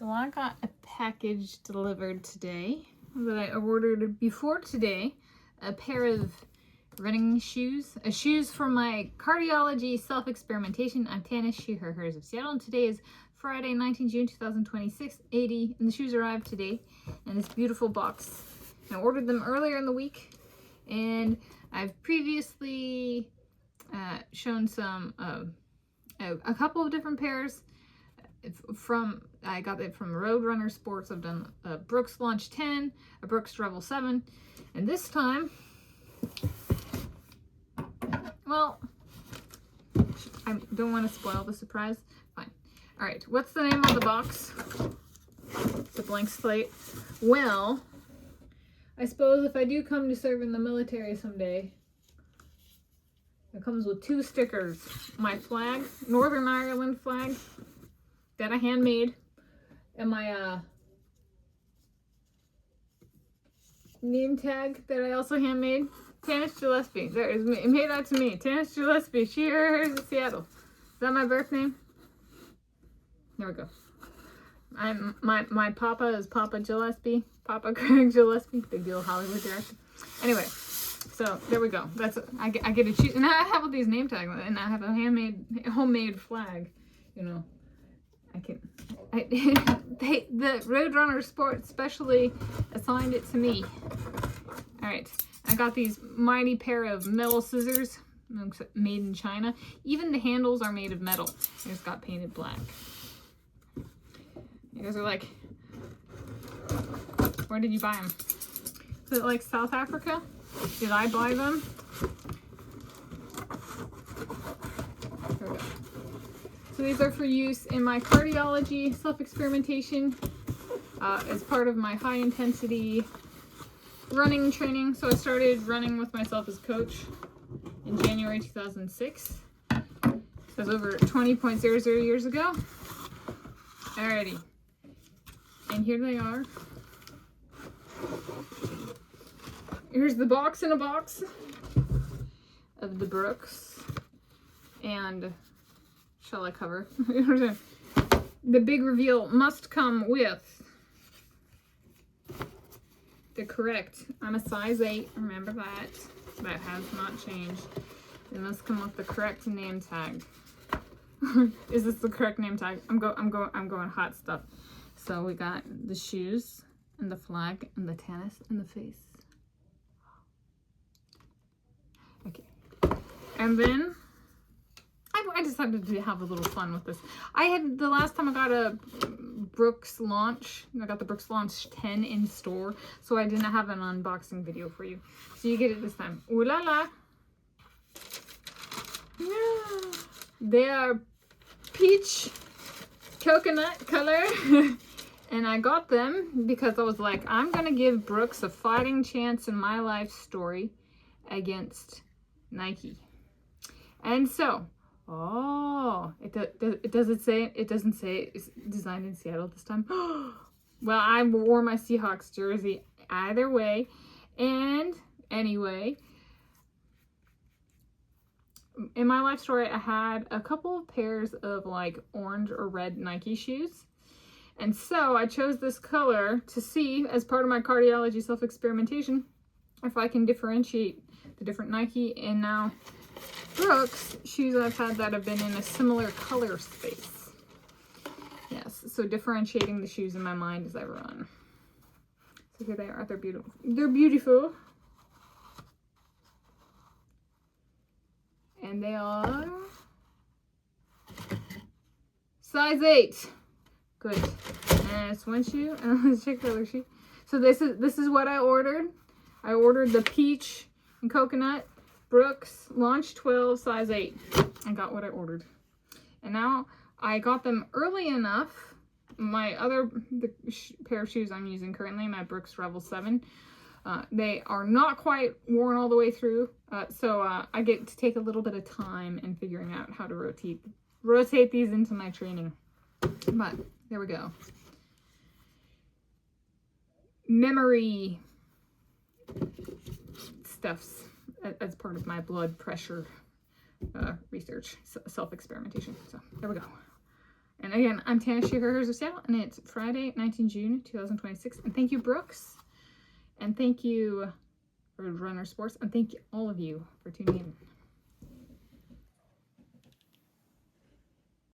So I got a package delivered today that I ordered before today. A pair of running shoes. Shoes for my cardiology self-experimentation. I'm Tanis, she, her, hers of Seattle. And today is Friday, 19 June 2026, 80. And the shoes arrived today in this beautiful box. I ordered them earlier in the week. And I've previously shown some, a couple of different pairs. I got it from Roadrunner Sports. I've done a Brooks Launch 10, a Brooks Revel 7, and this time, well, I don't want to spoil the surprise. Fine. All right, what's the name of the box? It's a blank slate. Well, I suppose if I do come to serve in the military someday, it comes with 2 stickers. My flag, Northern Ireland flag, that I handmade, and my name tag that I also handmade. Tanis Gillespie. There is me. It made out to me. Tanis Gillespie. She, her, hers of Seattle. Is that my birth name? There we go. My papa is Papa Gillespie. Papa Craig Gillespie. Big deal Hollywood director. Anyway, so there we go. That's I get to choose. And I have all these name tags, and I have a homemade flag. You know. The Roadrunner Sports specially assigned it to me. All right, I got these mighty pair of metal scissors made in China. Even the handles are made of metal. They just got painted black. You guys are like, where did you buy them? Is it like South Africa? Did I buy them? Here we go. So these are for use in my cardiology self-experimentation as part of my high-intensity running training. So I started running with myself as coach in January 2006. So it was over 20.00 years ago. Alrighty. And here they are. Here's the box in a box of the Brooks. And shall I cover? The big reveal must come with the correct, I'm a size 8, remember that. That has not changed. It must come with the correct name tag. Is this the correct name tag? I'm going hot stuff. So we got the shoes and the flag and the Tanis and the face. Okay. And then I decided to have a little fun with this. The last time I got a Brooks Launch, I got the Brooks Launch 10 in store, so I didn't have an unboxing video for you. So you get it this time. Ooh la la. They are peach coconut color. And I got them because I was like, I'm going to give Brooks a fighting chance in my life story against Nike. And so, oh, it doesn't say it's designed in Seattle this time. Well, I wore my Seahawks jersey either way. And anyway, in my life story, I had a couple of pairs of like orange or red Nike shoes. And so I chose this color to see, as part of my cardiology self-experimentation, if I can differentiate the different Nike and now Brooks shoes I've had that have been in a similar color space. Yes, so differentiating the shoes in my mind as I run. So here they are. They're beautiful. They're beautiful. And they are size 8. Good. And it's one shoe. And let's check the other shoe. So this is what I ordered. I ordered the peach and coconut Brooks Launch 12 size 8. I got what I ordered. And now I got them early enough. The pair of shoes I'm using currently, my Brooks Revel 7, they are not quite worn all the way through. So I get to take a little bit of time in figuring out how to rotate these into my training. But there we go. Memory stuffs as part of my blood pressure research, self-experimentation. So there we go. And again, I'm Tanis, Shareholders of Sale, and it's Friday, 19 June, 2026. And thank you, Brooks. And thank you, Runner Sports. And thank you, all of you, for tuning in.